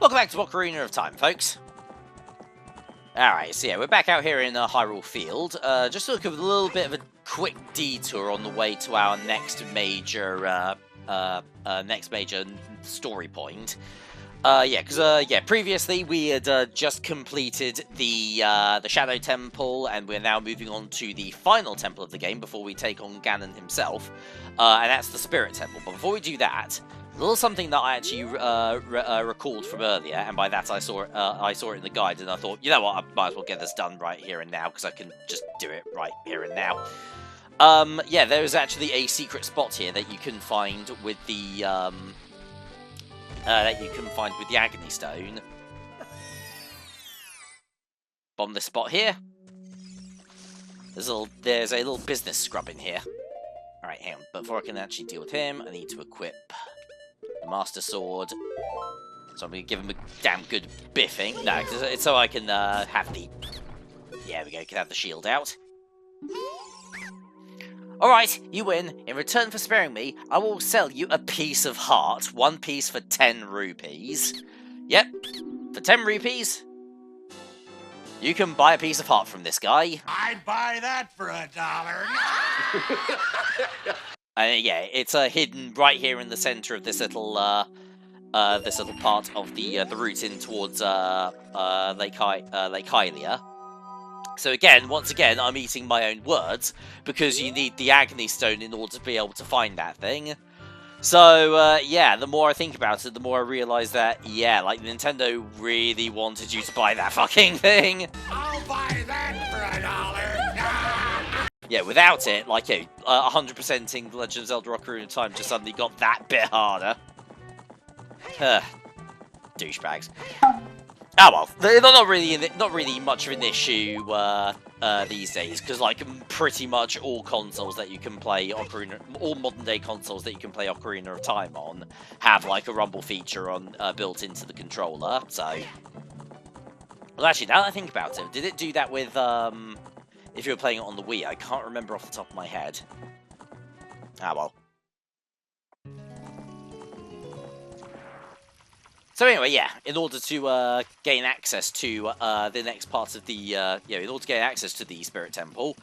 Welcome back to Ocarina of Time, folks. Alright, so yeah, we're back out here in Hyrule Field. Just to look at a little bit of a quick detour on the way to our next major story point. Previously we had just completed the Shadow Temple, and we're now moving on to the final temple of the game before we take on Ganon himself, and that's the Spirit Temple. But before we do that, a little something that I actually recalled from earlier, and by that I saw it in the guide, and I thought, you know what, I might as well get this done right here and now, because I can just do it right here and now. There is actually a secret spot here that you can find with the Agony Stone. Bomb this spot here. There's a little business scrub in here. Alright, hang on. But before I can actually deal with him, I need to equip the Master Sword. So I'm going to give him a damn good biffing. No, it's so I can have the... Yeah, we go. Can have the shield out. Alright, you win. In return for sparing me, I will sell you a piece of heart. One piece for 10 rupees. Yep, for 10 rupees, you can buy a piece of heart from this guy. I'd buy that for $1. Yeah, it's hidden right here in the center of this little part of the route in towards Lake Hylia. So once again, I'm eating my own words, because you need the Agony Stone in order to be able to find that thing. So, the more I think about it, the more I realise that, Nintendo really wanted you to buy that fucking thing. I'll buy that for $1. Yeah, without it, 100%ing Legend of Zelda Ocarina of Time just suddenly got that bit harder. Douchebags. Oh well, they're not really much of an issue these days, because pretty much all consoles that you can play Ocarina, all modern day consoles that you can play Ocarina of Time on, have a rumble feature on built into the controller. So, well, actually, now that I think about it, did it do that with if you were playing it on the Wii? I can't remember off the top of my head. Ah well. So anyway, yeah, in order to gain access to the next part of the, in order to gain access to the Spirit Temple,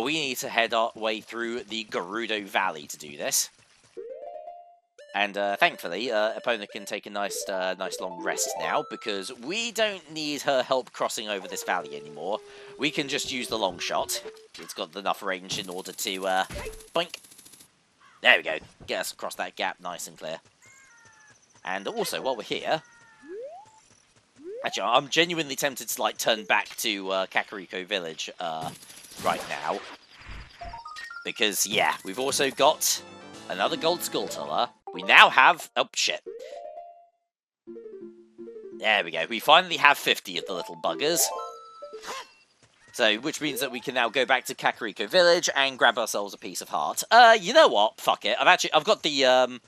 we need to head our way through the Gerudo Valley to do this. And thankfully, Epona can take a nice long rest now, because we don't need her help crossing over this valley anymore. We can just use the long shot. It's got enough range in order to, boink. There we go. Get us across that gap nice and clear. And also, while we're here... Actually, I'm genuinely tempted to, turn back to Kakariko Village right now. Because, yeah, we've also got another Gold Skulltula. We now have... Oh, shit. There we go. We finally have 50 of the little buggers. So, which means that we can now go back to Kakariko Village and grab ourselves a piece of heart. You know what? Fuck it. I've got the,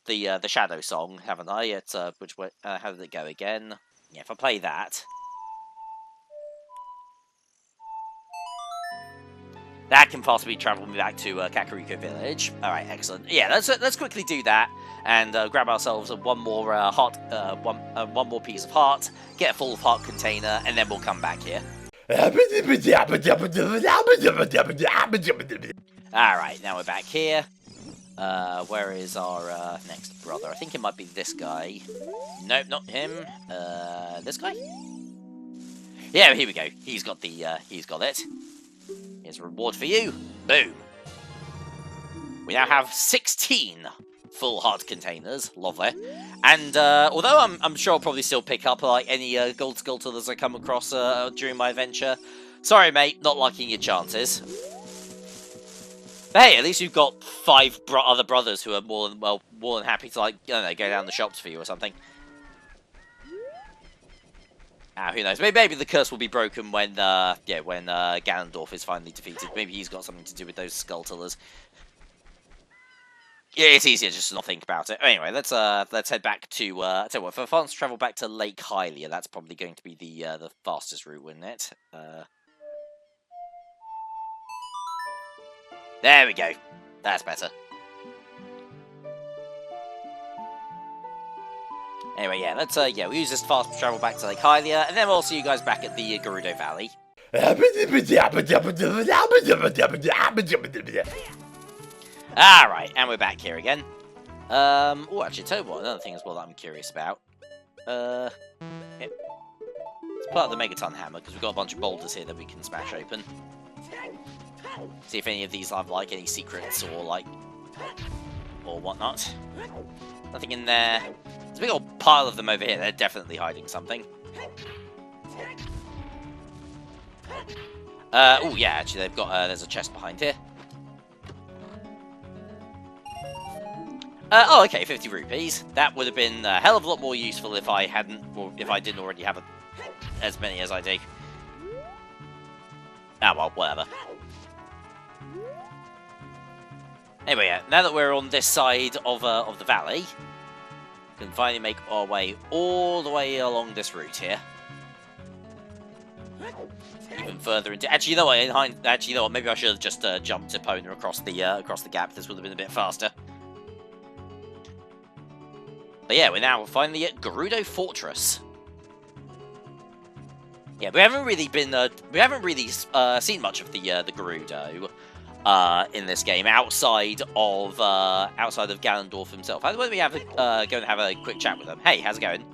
the Shadow Song, haven't I? It's, which way, how did it go again? Yeah, if I play that... That can possibly travel me back to Kakariko Village. Alright, excellent. Yeah, let's quickly do that, and grab ourselves one more heart, one more piece of heart, get a full heart container, and then we'll come back here. Alright, now we're back here. Where is our next brother? I think it might be this guy. Nope, not him. This guy? Yeah, here we go. He's got it. Here's a reward for you. Boom. We now have 16 full heart containers. Lovely. And although I'm sure I'll probably still pick up any gold Skulltulas I come across during my adventure, sorry mate, not liking your chances. But hey, at least you've got 5 other brothers who are more than happy to go down the shops for you or something. Who knows? Maybe the curse will be broken when Ganondorf is finally defeated. Maybe he's got something to do with those Skulltulas. Yeah, it's easier just to not think about it. Anyway, let's head back to. Tell you what, if I want to travel back to Lake Hylia, that's probably going to be the fastest route, wouldn't it? There we go. That's better. Anyway, yeah, let's yeah, we'll use this fast travel back to Lake Hylia, and then we'll see you guys back at the Gerudo Valley. Alright, and we're back here again. Oh, actually, tell you what, another thing as well that I'm curious about. Yeah. Let's pull out the Megaton Hammer, because we've got a bunch of boulders here that we can smash open. See if any of these have, like, any secrets or, like, or whatnot. Nothing in there. There's a big old pile of them over here. They're definitely hiding something. Oh, yeah, actually, they've got, there's a chest behind here. Oh, okay, 50 rupees. That would have been a hell of a lot more useful if I hadn't, or if I didn't already have as many as I do. Ah, well, whatever. Anyway, yeah, now that we're on this side of the valley, we can finally make our way all the way along this route here. Even further into. Actually, you know what? Actually, you know what? Maybe I should have just jumped Epona across the gap. This would have been a bit faster. But yeah, we're now finally at Gerudo Fortress. Yeah, we haven't really seen much of the Gerudo in this game outside of Ganondorf himself. How about we have go and have a quick chat with them? Hey, how's it going?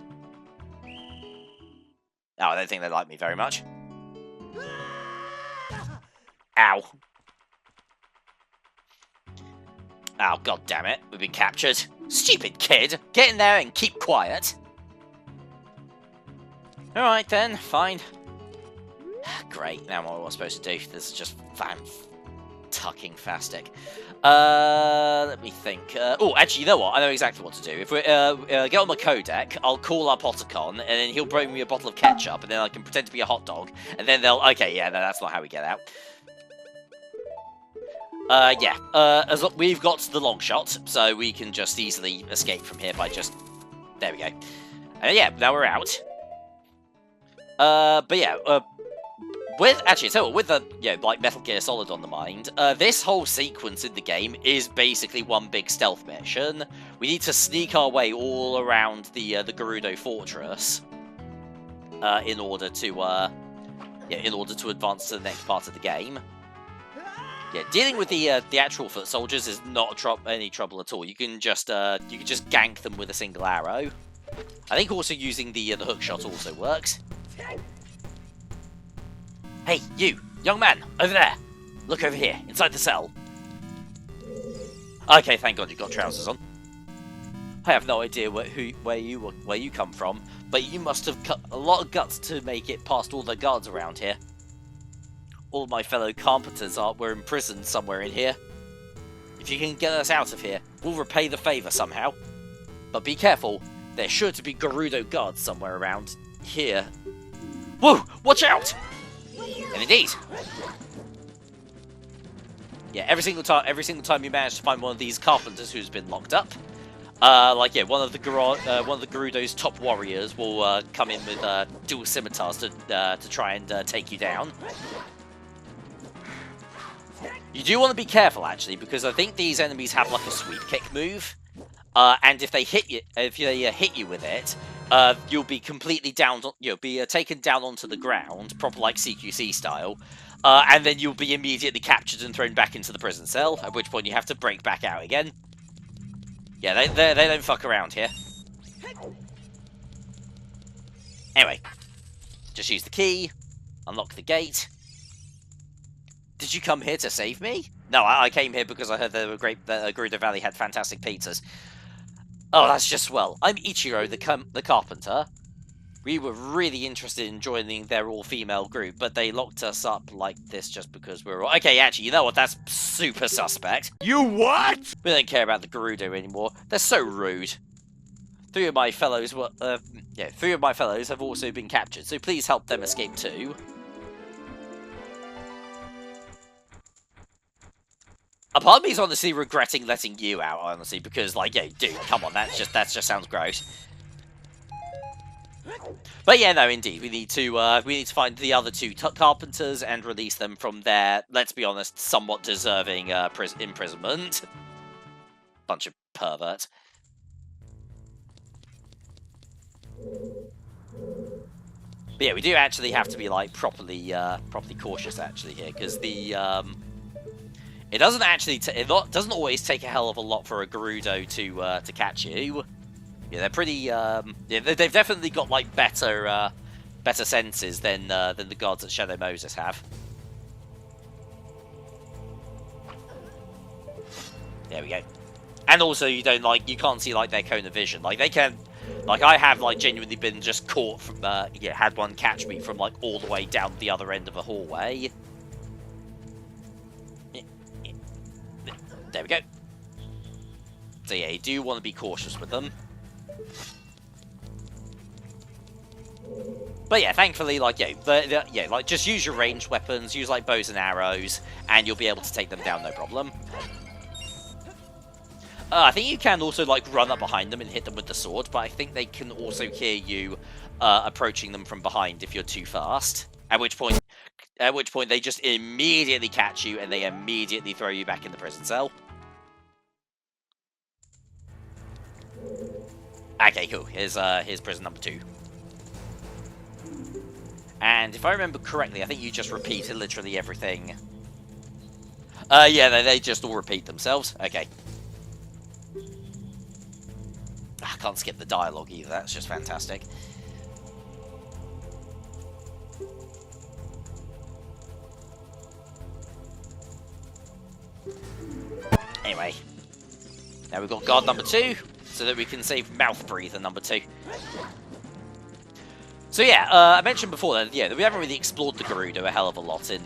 Oh, I don't think they like me very much. Ow. Oh, god damn it. We've been captured. Stupid kid. Get in there and keep quiet. Alright then, fine. Great, now what am I supposed to do? This is just fan-tucking-fastic. Let me think. Oh, actually, you know what? I know exactly what to do. If we get on my codec, I'll call up Otacon, and then he'll bring me a bottle of ketchup, and then I can pretend to be a hot dog, and then they'll... Okay, yeah, no, that's not how we get out. As we've got the long shot, so we can just easily escape from here by just... There we go. Yeah, now we're out. But yeah, with the, you know, like Metal Gear Solid on the mind, this whole sequence in the game is basically one big stealth mission. We need to sneak our way all around the Gerudo Fortress, in order to advance to the next part of the game. Yeah, dealing with the actual foot soldiers is not any trouble at all. You can just gank them with a single arrow. I think also using the hook shot also works. Hey, you, young man, over there. Look over here, inside the cell. Okay, thank God you got trousers on. I have no idea where you come from, but you must have cut a lot of guts to make it past all the guards around here. All my fellow carpenters were imprisoned somewhere in here. If you can get us out of here, we'll repay the favor somehow. But be careful, there's sure to be Gerudo guards somewhere around here. Whoa! Watch out! And indeed. Yeah, every single time you manage to find one of these carpenters who's been locked up, one of the Gerudo's top warriors will come in with dual scimitars to try and take you down. You do want to be careful, actually, because I think these enemies have like a sweep kick move, and if they hit you, with it, you'll be completely down. You'll be taken down onto the ground, proper like CQC style, and then you'll be immediately captured and thrown back into the prison cell. At which point you have to break back out again. Yeah, they don't fuck around here. Anyway, just use the key, unlock the gate. Did you come here to save me? No, I came here because I heard that Gerudo Valley had fantastic pizzas. Oh, that's just swell. I'm Ichiro, the carpenter. We were really interested in joining their all-female group, but they locked us up like this just because we're all... Okay, actually, you know what? That's super suspect. You what? We don't care about the Gerudo anymore. They're so rude. Three of my fellows have also been captured, so please help them escape too. A part of me is honestly regretting letting you out, honestly, because, like, yeah, dude, come on, that just sounds gross. But yeah, no, indeed, we need to find the other two carpenters and release them from their, let's be honest, somewhat deserving imprisonment. Bunch of perverts. But yeah, we do actually have to be like properly cautious actually here, because the it doesn't actually doesn't always take a hell of a lot for a Gerudo to catch you. Yeah, they're pretty yeah, they've definitely got like better senses than the gods at Shadow Moses have. There we go. And also, you can't see like their cone of vision. Like they can, like I have like genuinely been just caught from, yeah, had one catch me from like all the way down the other end of a hallway. There we go. So yeah, you do want to be cautious with them. But yeah, thankfully, like yeah, like just use your ranged weapons, use like bows and arrows, and you'll be able to take them down no problem. I think you can also like run up behind them and hit them with the sword, but I think they can also hear you approaching them from behind if you're too fast. At which point they just immediately catch you and they immediately throw you back in the prison cell. Okay, cool. Here's prison number 2. And if I remember correctly, I think you just repeated literally everything. Yeah, they just all repeat themselves. Okay. I can't skip the dialogue either, that's just fantastic. Anyway. Now we've got guard number 2, so that we can save mouth breather number 2. So yeah, I mentioned before that, yeah, we haven't really explored the Gerudo a hell of a lot in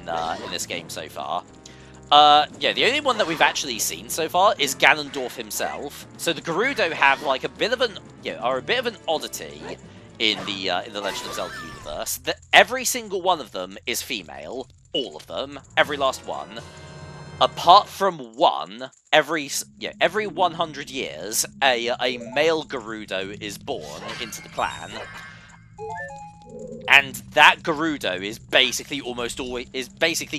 this game so far. Yeah, the only one that we've actually seen so far is Ganondorf himself. So the Gerudo have like a bit of an oddity in the Legend of Zelda universe. That every single one of them is female, all of them, every last one. Apart from one, every 100 years, a male Gerudo is born into the clan. And that Gerudo is basically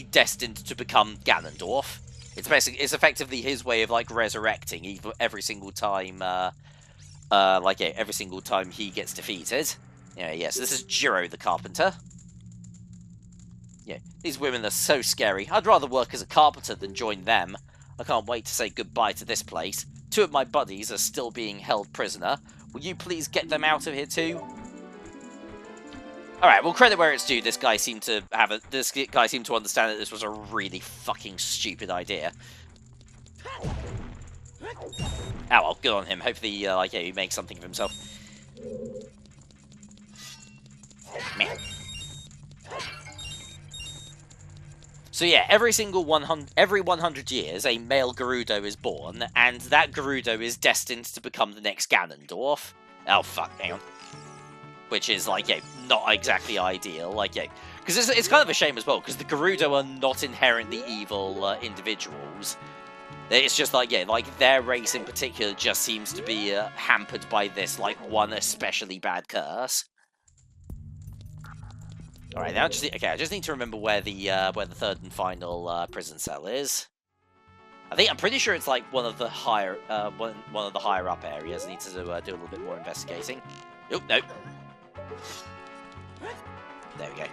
destined to become Ganondorf. It's effectively his way of like resurrecting every single time every single time he gets defeated. Yeah, so this is Jiro the carpenter. Yeah, these women are so scary. I'd rather work as a carpenter than join them. I can't wait to say goodbye to this place. 2 of my buddies are still being held prisoner. Will you please get them out of here too? Alright, well, credit where it's due, this guy seemed to understand that this was a really fucking stupid idea. Oh well, good on him. Hopefully, yeah, he makes something of himself. Man. So yeah, every 100 years, a male Gerudo is born, and that Gerudo is destined to become the next Ganondorf. Oh fuck, hang on. Which is, like, yeah, not exactly ideal, like, yeah. Because it's kind of a shame as well, because the Gerudo are not inherently evil individuals. It's just, like, yeah, like, their race in particular just seems to be hampered by this, like, one especially bad curse. Alright, now I just need to remember where the 3rd and final prison cell is. I'm pretty sure it's, like, one of the higher up areas. I need to do a little bit more investigating. Oop, nope. There we go.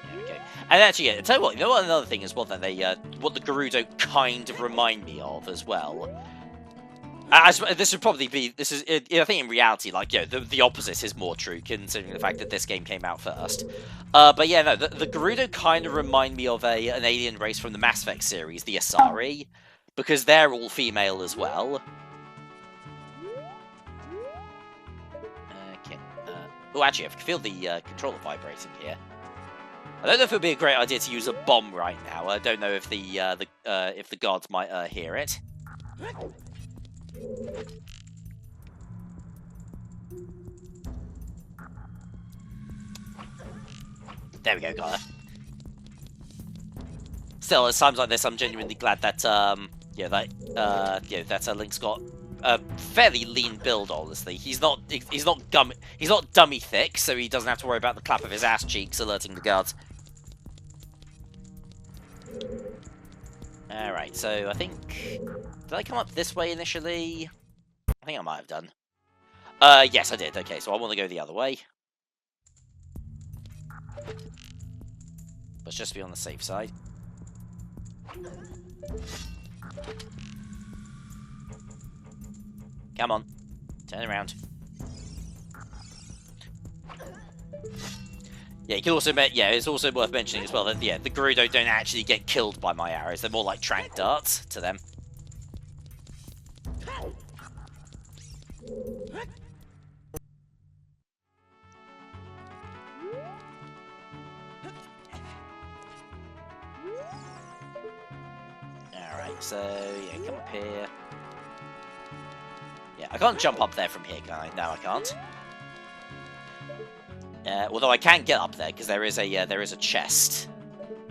There we go. And actually, yeah, tell you what, another thing as well that what the Gerudo kind of remind me of as well. This would probably be, I think in reality, like, yeah, the opposite is more true, considering the fact that this game came out first. But yeah, no, the Gerudo kind of remind me of an alien race from the Mass Effect series, the Asari, because they're all female as well. Oh, actually, I can feel the controller vibrating here. I don't know if it would be a great idea to use a bomb right now. I don't know if the guards might hear it. There we go, got her. Still, at times like this, I'm genuinely glad that that Link's got a fairly lean build. Honestly, he's not dummy thick, so he doesn't have to worry about the clap of his ass cheeks alerting the guards. Alright, so I think... Did I come up this way initially? I think I might have done. Yes, I did. Okay, so I want to go the other way. Let's just be on the safe side. Come on. Turn around. Yeah, you can also it's also worth mentioning as well that the Gerudo don't actually get killed by my arrows. They're more like trank darts to them. Alright, so yeah, come up here. Yeah, I can't jump up there from here, can I? No, I can't. Although I can get up there because there is a chest.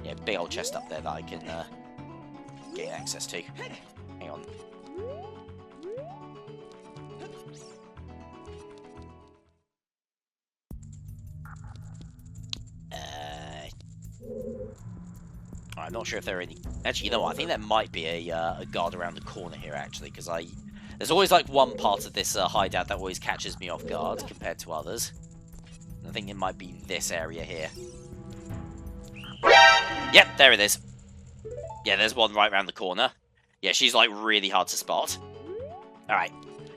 Yeah, big old chest up there that I can gain access to. Hang on. I'm not sure if there are any. Actually, you know what? I think there might be a guard around the corner here, actually, because there's always like one part of this hideout that always catches me off guard compared to others. I think it might be this area here. Yep, there it is. Yeah, there's one right around the corner. Yeah, she's like really hard to spot. All right,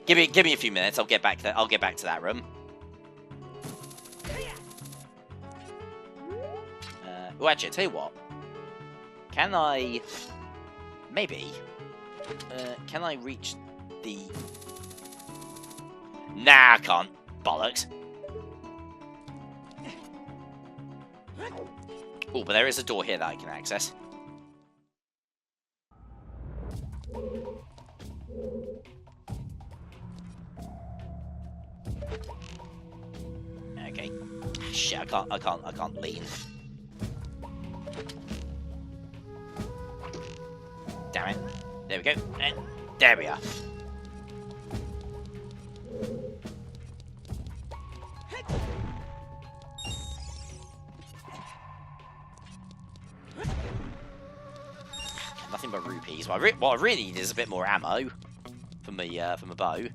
give me a few minutes. I'll get back there. I'll get back to that room. Oh, actually, I tell you what. Can I maybe? Can I reach the? Nah, I can't. Bollocks. Oh, but there is a door here that I can access. Okay. Shit, I can't lean. Damn it. There we go. And there we are. Nothing but rupees. What I really need is a bit more ammo for my bow.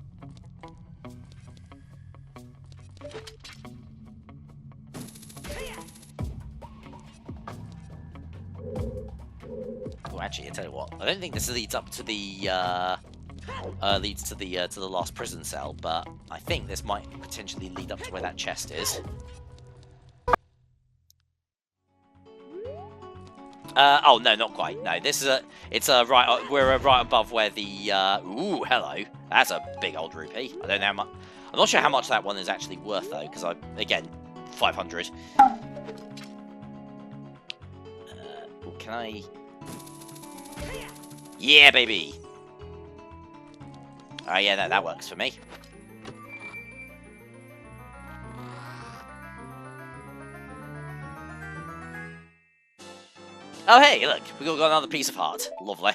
Oh, actually, I tell you what. I don't think this leads up to the last prison cell, but I think this might potentially lead up to where that chest is. Oh no, not quite. No, this is we're right above where the ooh, hello. That's a big old rupee. I don't know how much. I'm not sure how much that one is actually worth though, because again, 500. Can I? Yeah, baby. Oh yeah, that works for me. Oh hey, look, we got another piece of heart. Lovely.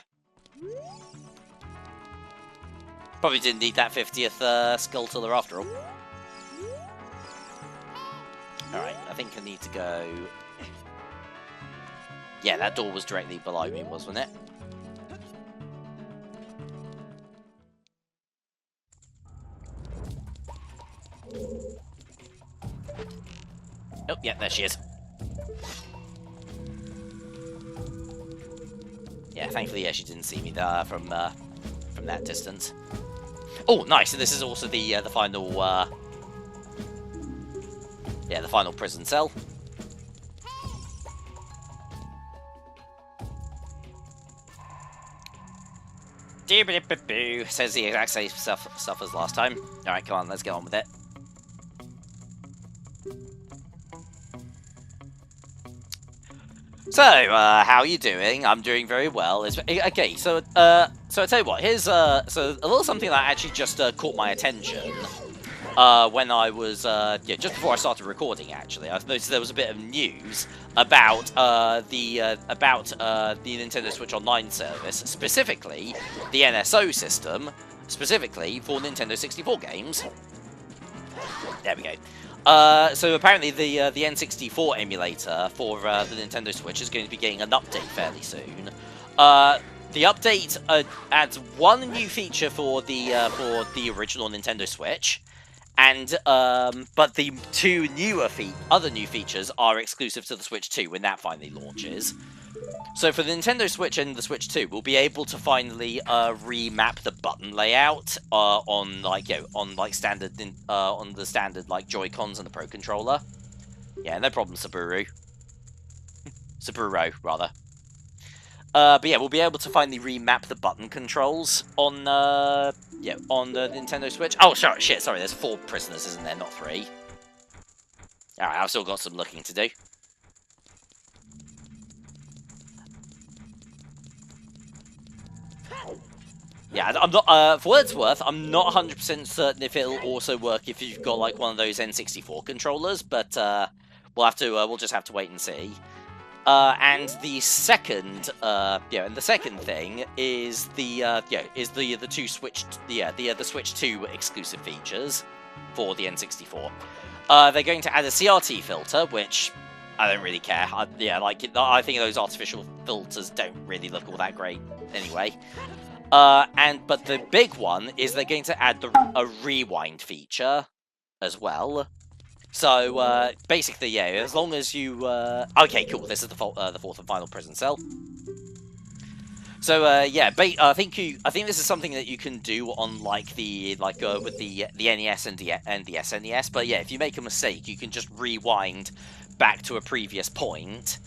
Probably didn't need that 50th skull tiller after all. Alright, I think I need to go... Yeah, that door was directly below me, wasn't it? Oh, yeah, there she is. Yeah, thankfully, yeah, she didn't see me from that distance. Oh, nice! So this is also the final, yeah, the final prison cell. Says the exact same stuff as last time. All right, come on, let's get on with it. So, how are you doing? I'm doing very well. Okay, so I tell you what. Here's so a little something that actually just caught my attention when I was just before I started recording. Actually, I noticed there was a bit of news about the Nintendo Switch Online service, specifically the NSO system, specifically for Nintendo 64 games. There we go. So apparently the N64 emulator for the Nintendo Switch is going to be getting an update fairly soon. the update adds one new feature for the original Nintendo Switch, and but the two other new features are exclusive to the Switch 2 when that finally launches. So for the Nintendo Switch and the Switch 2, we'll be able to finally remap the button layout on standard on the standard like Joy-Cons and the Pro Controller. Yeah, no problem, Saburo, rather. But yeah, we'll be able to finally remap the button controls on the Nintendo Switch. Oh, shit, sorry, there's 4 prisoners, isn't there, not 3. Alright, I've still got some looking to do. Yeah, I'm not, for what it's worth, I'm not 100% certain if it'll also work if you've got, like, one of those N64 controllers, but, we'll just have to wait and see. And the second, and the second thing is the Switch 2 exclusive features for the N64. They're going to add a CRT filter, which I don't really care. I think those artificial filters don't really look all that great anyway. But the big one is they're going to add a rewind feature as well. So, basically, yeah, as long as you, okay, cool, this is the 4th and final prison cell. So, yeah, I think this is something that you can do on, with the NES and the SNES, but yeah, if you make a mistake, you can just rewind back to a previous point,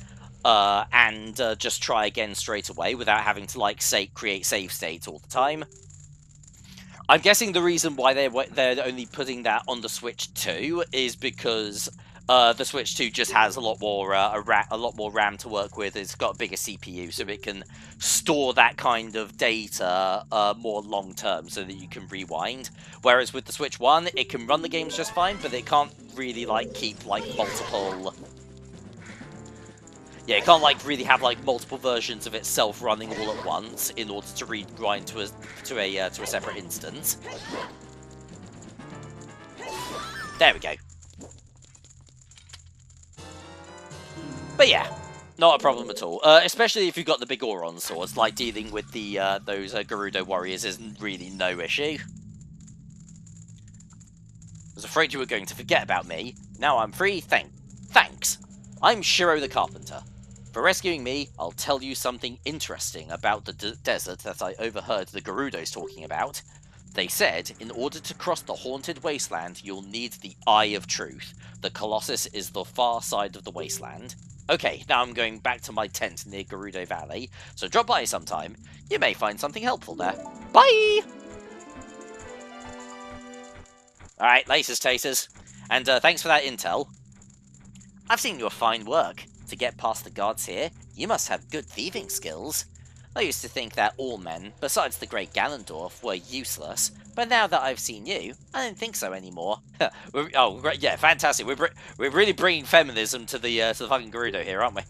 and just try again straight away without having to, create save states all the time. I'm guessing the reason why they're only putting that on the Switch 2 is because the Switch 2 just has a lot more RAM to work with. It's got a bigger CPU, so it can store that kind of data more long term, so that you can rewind. Whereas with the Switch 1, it can run the games just fine, but it can't really keep multiple. Yeah, it can't really have multiple versions of itself running all at once in order to rewind to a separate instance. There we go. But yeah, not a problem at all. Especially if you've got the big Auron swords, dealing with the those Gerudo warriors isn't really no issue. I was afraid you were going to forget about me. Now I'm free. Thanks. I'm Shiro the Carpenter. For rescuing me, I'll tell you something interesting about the desert that I overheard the Gerudos talking about. They said, in order to cross the haunted wasteland, you'll need the Eye of Truth. The Colossus is the far side of the wasteland. Okay, now I'm going back to my tent near Gerudo Valley, so drop by sometime. You may find something helpful there. Bye! Alright, laces tasers. And thanks for that intel. I've seen your fine work. To get past the guards here, you must have good thieving skills. I used to think that all men, besides the great Ganondorf, were useless, but now that I've seen you, I don't think so anymore. Oh, great, yeah, fantastic. We're really bringing feminism to the fucking Gerudo here, aren't we?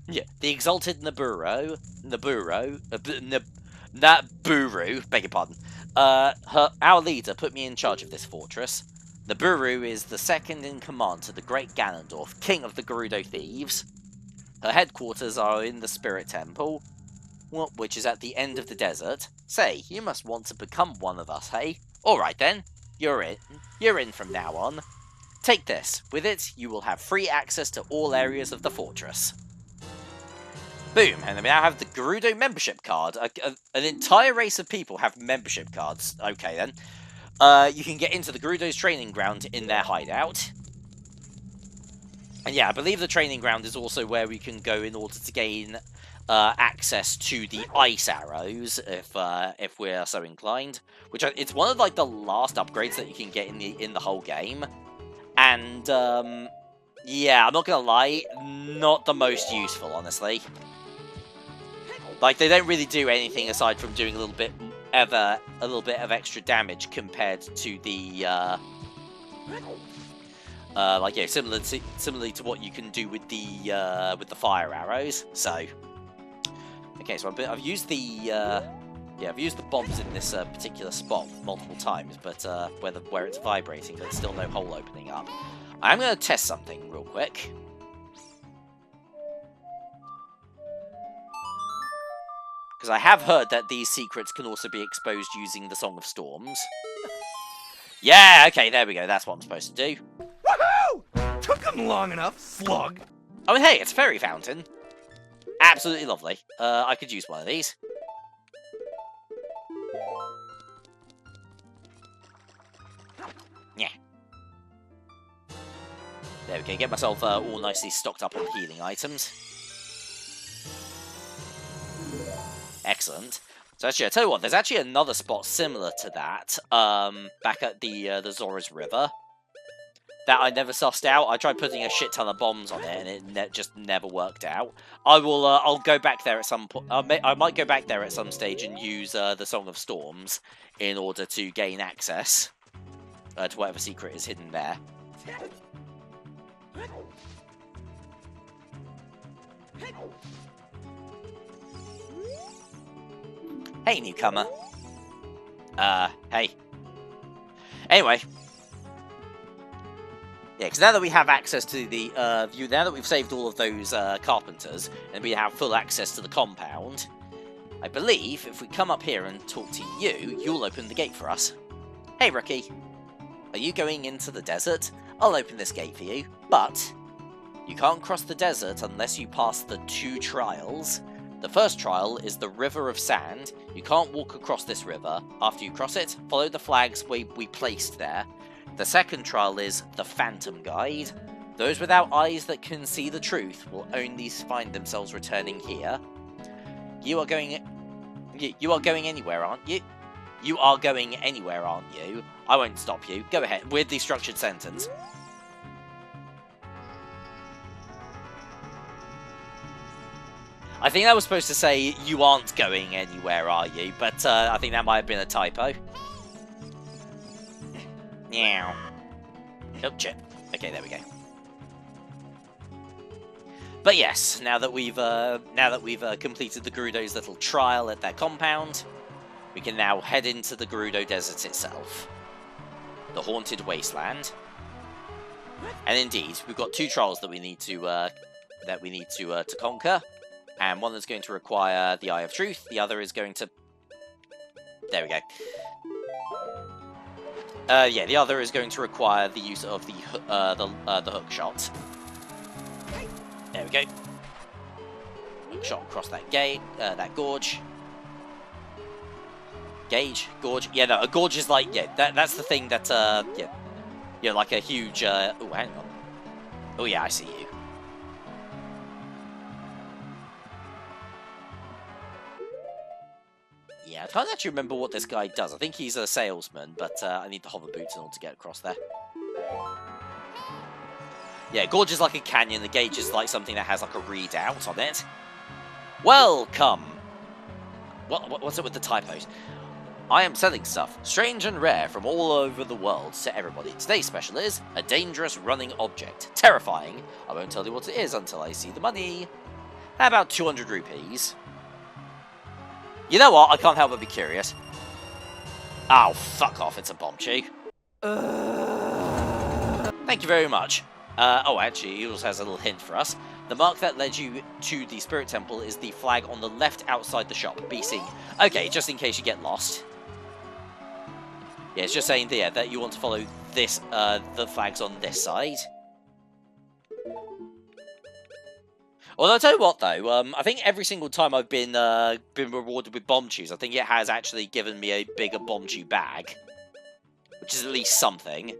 Yeah, the exalted Naburu, beg your pardon. Our leader put me in charge of this fortress. Naburu is the second in command to the great Ganondorf, king of the Gerudo thieves. Her headquarters are in the Spirit Temple, which is at the end of the desert. Say, you must want to become one of us, hey? Alright then, you're in. You're in from now on. Take this. With it, you will have free access to all areas of the fortress. Boom, and we now have the Gerudo membership card. An entire race of people have membership cards. Okay then. You can get into the Gerudo's training ground in their hideout. And yeah, I believe the training ground is also where we can go in order to gain access to the ice arrows, if we're so inclined. Which it's one of the last upgrades that you can get in the whole game. And yeah, I'm not gonna lie, not the most useful, honestly. They don't really do anything aside from doing a little bit of extra damage compared to the similarly to what you can do with the fire arrows. So okay, so I've used the bombs in this particular spot multiple times, but where it's vibrating, there's still no hole opening up. I'm going to test something real quick. Because I have heard that these secrets can also be exposed using the Song of Storms. Yeah, okay, there we go. That's what I'm supposed to do. Woohoo! Took him long enough, slug. Oh, and hey, it's a fairy fountain. Absolutely lovely. I could use one of these. Yeah. There we go. Get myself all nicely stocked up on healing items. Excellent. So actually, I tell you what, there's actually another spot similar to that, back at the Zora's River, that I never sussed out. I tried putting a shit ton of bombs on it, and it just never worked out. I'll go back there at some point. I might go back there at some stage and use the Song of Storms in order to gain access to whatever secret is hidden there. Hey, newcomer. Hey. Anyway. Yeah, because now that we have access to the view, now that we've saved all of those carpenters, and we have full access to the compound, I believe if we come up here and talk to you, you'll open the gate for us. Hey, rookie. Are you going into the desert? I'll open this gate for you, but you can't cross the desert unless you pass the 2 trials. The first trial is the River of Sand. You can't walk across this river. After you cross it, follow the flags we placed there. The second trial is the Phantom Guide. Those without eyes that can see the truth will only find themselves returning here. You are going anywhere, aren't you? You are going anywhere, aren't you? I won't stop you. Go ahead. Weirdly structured sentence. I think that was supposed to say, you aren't going anywhere, are you? But I think that might have been a typo. Meow. Oh, shit. Okay, there we go. But yes, now that we've completed the Gerudo's little trial at their compound, we can now head into the Gerudo Desert itself, the Haunted Wasteland. And indeed, we've got 2 trials that we need to conquer. And one that's going to require the Eye of Truth, the other is going to... There we go. Yeah, the other is going to require the use of the hook shot. There we go. Hook shot across that gate, that gorge. Gorge. Yeah, no, a gorge is like, yeah, that's the thing that, yeah, like a huge, oh, hang on. Oh, yeah, I see you. Yeah, I can't actually remember what this guy does. I think he's a salesman, but I need the hover boots in order to get across there. Yeah, gorge is like a canyon. The gauge is like something that has like a readout on it. Welcome! What's it with the typos? I am selling stuff, strange and rare, from all over the world to everybody. Today's special is a dangerous running object. Terrifying. I won't tell you what it is until I see the money. How about 200 rupees? You know what? I can't help but be curious. Oh, fuck off. It's a bomb chew. Thank you very much. Oh, actually, he also has a little hint for us. The mark that led you to the Spirit Temple is the flag on the left outside the shop. BC. Okay, just in case you get lost. Yeah, it's just saying there that you want to follow this, the flags on this side. Although, I'll tell you what, though, I think every single time I've been rewarded with bomb chews, I think it has actually given me a bigger bomb chew bag. Which is at least something.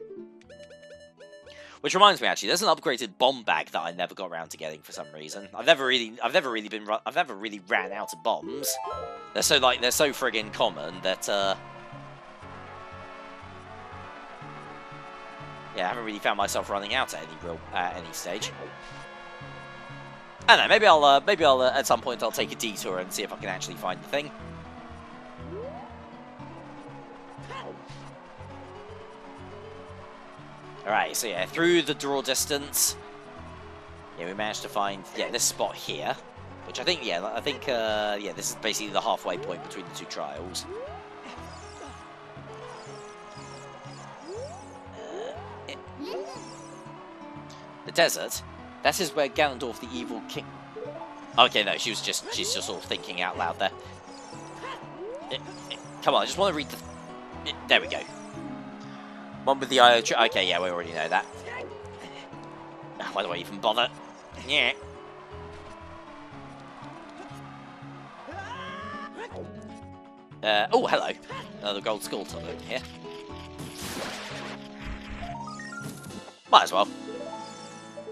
Which reminds me, actually, there's an upgraded bomb bag that I never got around to getting for some reason. I've never really ran out of bombs. They're so friggin' common that, yeah, I haven't really found myself running out at any stage. I don't know, maybe I'll at some point I'll take a detour and see if I can actually find the thing. Alright, so yeah, through the draw distance, yeah, we managed to find, yeah, this spot here, which I think, yeah, yeah, this is basically the halfway point between the 2 trials. The desert? That is where Ganondorf the Evil King... Okay, no, she's just sort of thinking out loud there. Come on, I just want to read the... there we go. One with the eye of truth. Okay, yeah, we already know that. Why do I even bother? Yeah. Oh, hello. Another gold skull tunnel in here. Might as well.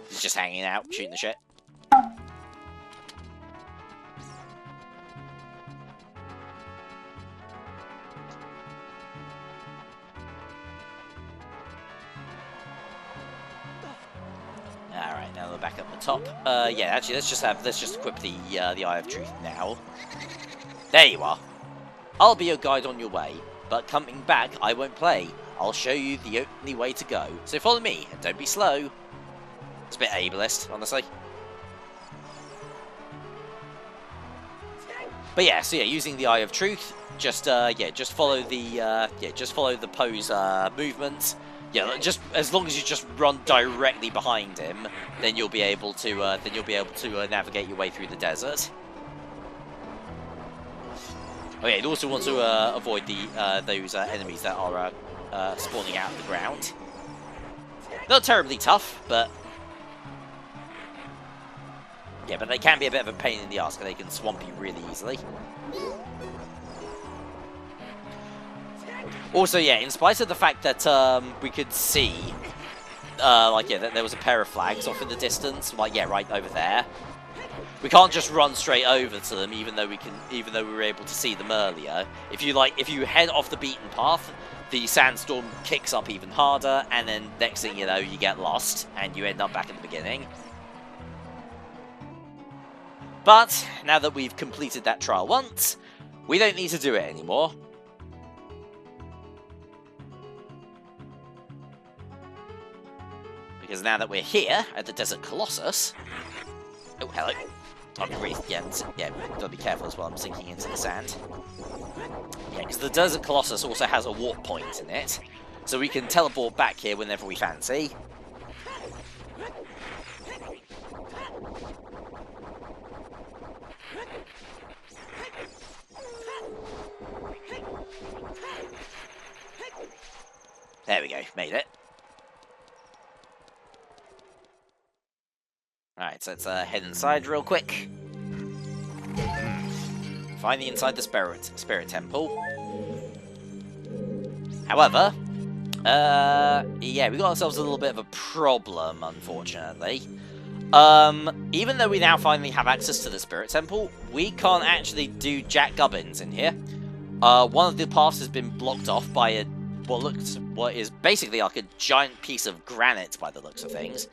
He's just hanging out, shooting the shit. Alright, now we're back up the top. Yeah, actually, let's just equip the Eye of Truth now. There you are. I'll be your guide on your way, but coming back, I won't play. I'll show you the only way to go. So follow me, and don't be slow. It's a bit ableist, honestly. But yeah, so yeah, using the Eye of Truth, just follow the pose movement. Yeah, just as long as you just run directly behind him, then you'll be able to navigate your way through the desert. Oh yeah, you also want to avoid those enemies that are spawning out of the ground. Not terribly tough, but yeah, but they can be a bit of a pain in the ass because they can swamp you really easily. Also, yeah, in spite of the fact that we could see, that there was a pair of flags off in the distance, right over there. We can't just run straight over to them, even though we were able to see them earlier. If you head off the beaten path, the sandstorm kicks up even harder, and then next thing you know, you get lost and you end up back at the beginning. But now that we've completed that trial once, we don't need to do it anymore. Because now that we're here at the Desert Colossus... Oh, hello. I'll be really... Yeah, gotta be careful as well, I'm sinking into the sand. Yeah, because the Desert Colossus also has a warp point in it. So we can teleport back here whenever we fancy. There we go, made it. Alright, so let's head inside real quick. Finally inside the Spirit Temple. However, yeah, we got ourselves a little bit of a problem, unfortunately. Even though we now finally have access to the Spirit Temple, we can't actually do Jack Gubbins in here. One of the paths has been blocked off by what is basically like a giant piece of granite by the looks of things.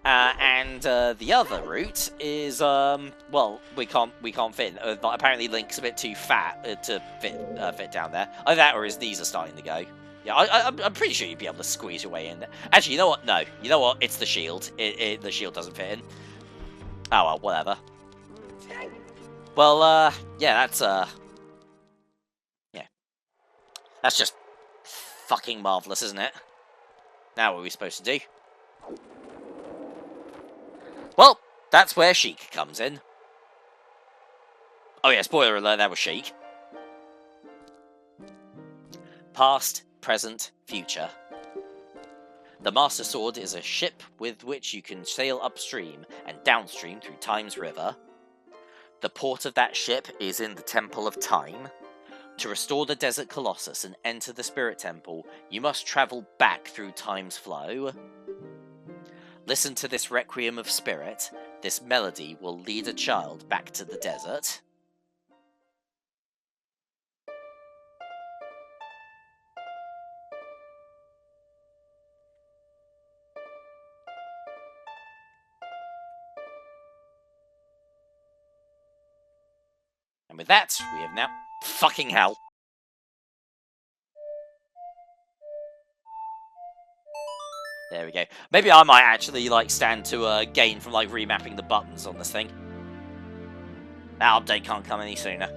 And the other route is, well, we can't fit. Apparently Link's a bit too fat to fit down there. Either that or his knees are starting to go. Yeah, I'm pretty sure you'd be able to squeeze your way in there. Actually, you know what? No. You know what? It's the shield. The shield doesn't fit in. Oh, well, whatever. Well, yeah, that's, yeah. That's just fucking marvellous, isn't it? Now what are we supposed to do? Well, that's where Sheik comes in. Oh yeah, spoiler alert, that was Sheik. Past, present, future. The Master Sword is a ship with which you can sail upstream and downstream through Time's River. The port of that ship is in the Temple of Time. To restore the Desert Colossus and enter the Spirit Temple, you must travel back through Time's flow. Listen to this requiem of spirit. This melody will lead a child back to the desert. And with that, we have now... Fucking hell. There we go. Maybe I might actually, stand to gain from, remapping the buttons on this thing. That update can't come any sooner.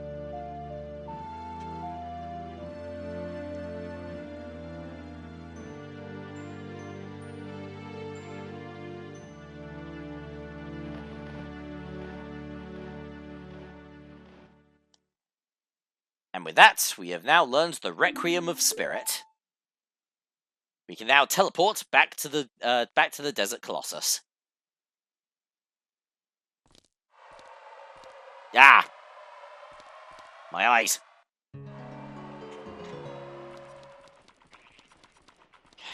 And And with that, we have now learned the Requiem of Spirit. We can now teleport back to the Desert Colossus. Ah! My eyes.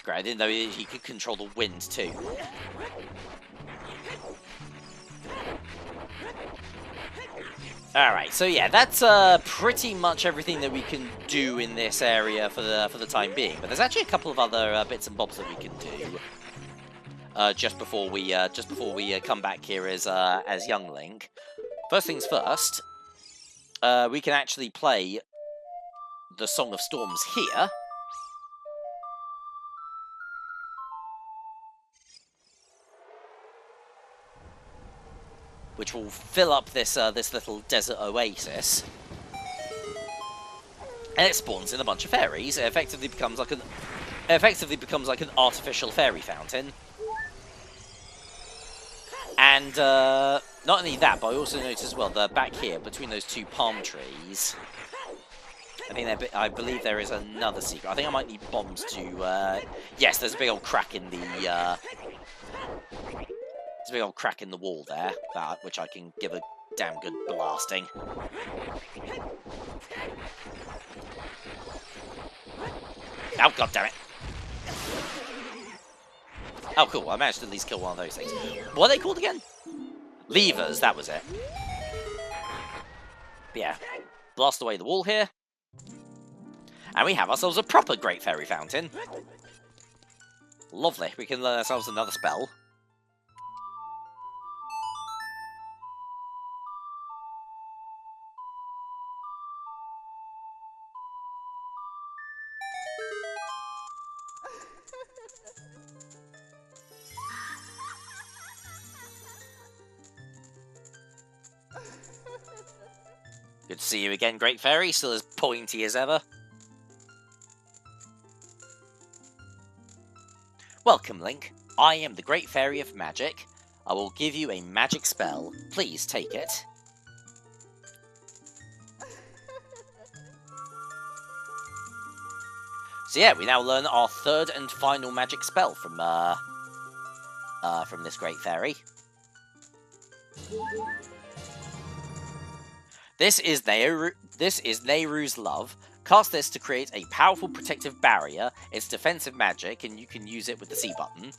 Great, I didn't know he could control the wind too. Alright, so yeah, that's pretty much everything that we can do in this area for the time being. But there's actually a couple of other bits and bobs that we can do just before we come back here as young Link. First things first, we can actually play the Song of Storms here. Which will fill up this this little desert oasis, and it spawns in a bunch of fairies. It effectively becomes like an artificial fairy fountain. And not only that, but I also noticed as well that back here between those two palm trees, I believe there is another secret. I think I might need bombs to. Yes, there's a big old crack in the. There's a big old crack in the wall there, which I can give a damn good blasting. Oh, god damn it. Oh, cool. I managed to at least kill one of those things. What are they called again? Levers, that was it. But yeah. Blast away the wall here. And we have ourselves a proper Great Fairy Fountain. Lovely. We can learn ourselves another spell. Good to see you again, Great Fairy. Still as pointy as ever. Welcome, Link. I am the Great Fairy of Magic. I will give you a magic spell. Please take it. So yeah, we now learn our third and final magic spell from this Great Fairy. This is Nehru's Love. Cast this to create a powerful protective barrier. It's defensive magic, and you can use it with the C button.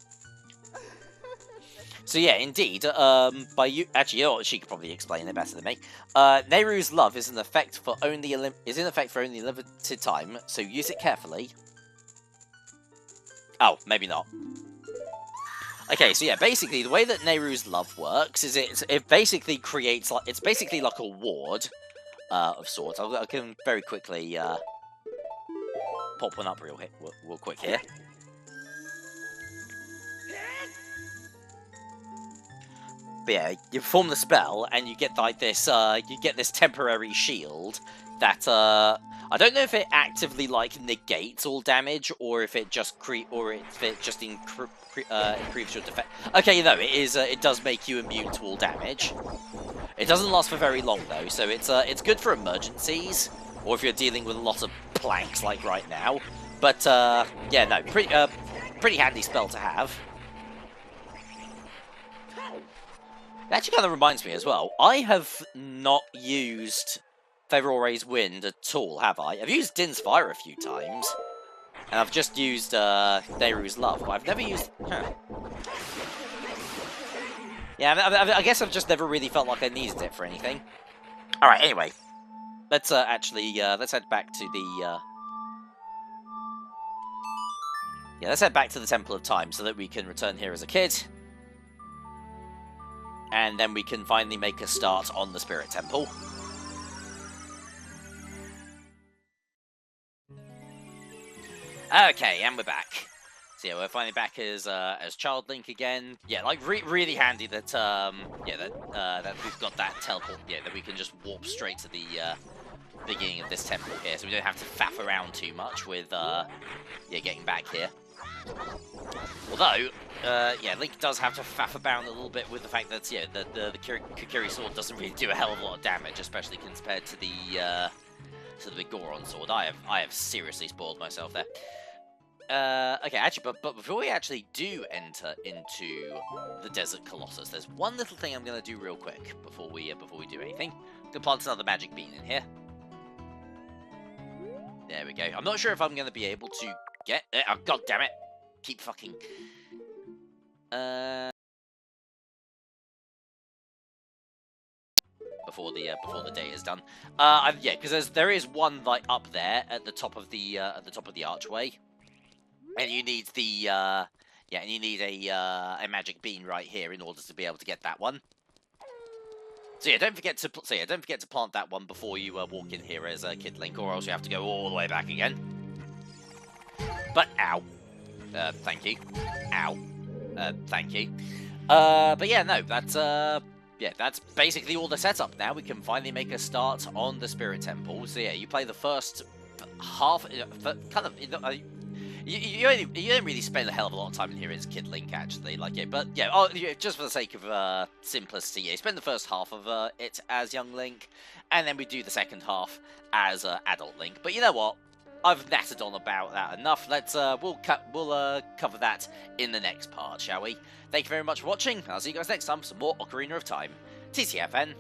So yeah, indeed. Actually, you know what? She could probably explain it better than me. Nehru's Love is in effect for only a limited time, so use it carefully. Oh, maybe not. Okay, so yeah, basically the way that Nehru's Love works is it basically creates it's basically like a ward of sorts. I can very quickly pop one up real quick here. But yeah, you perform the spell and you get like this temporary shield that I don't know if it actively like negates all damage or if it just improves your defense. Okay, you know, it does make you immune to all damage. It doesn't last for very long though, so it's good for emergencies or if you're dealing with a lot of planks like right now. But yeah, no, pretty handy spell to have. It actually kind of reminds me as well. I have not used Favore's Wind at all, have I? I've used Din's Fire a few times. And I've just used Nehru's Love, but I've never used... Huh. Yeah, I guess I've just never really felt like I needed it for anything. Alright, anyway. Let's let's head back to the... Yeah, let's head back to the Temple of Time so that we can return here as a kid. And then we can finally make a start on the Spirit Temple. Okay, and we're back. So yeah, we're finally back as Child Link again. Yeah, like really handy that that we've got that teleport. Yeah, that we can just warp straight to the beginning of this temple here, so we don't have to faff around too much with getting back here. Although, yeah, Link does have to faff about a little bit with the fact that the Kokiri sword doesn't really do a hell of a lot of damage, especially compared to the So the Goron sword. I have seriously spoiled myself there. Okay, actually, but before we actually do enter into the Desert Colossus, there's one little thing I'm gonna do real quick before we do anything. I'm gonna plant another magic bean in here. There we go. I'm not sure if I'm gonna be able to get. Oh, God damn it! Keep fucking. Before the day is done. Yeah, because there is one like up there at the top of the archway. And you need the, and you need a magic bean right here in order to be able to get that one. So yeah, don't forget to plant that one before you walk in here as Kid Link, or else you have to go all the way back again. But ow, thank you, ow, thank you. But yeah, no, that's basically all the setup. Now we can finally make a start on the Spirit Temple. So yeah, you play the first half, kind of. You don't really spend a hell of a lot of time in here as Kid Link, actually, like it. But yeah, just for the sake of simplicity, yeah, you spend the first half of it as young Link, and then we do the second half as adult Link. But you know what? I've nattered on about that enough. Let's we'll cover that in the next part, shall we? Thank you very much for watching. I'll see you guys next time for some more Ocarina of Time. TTFN.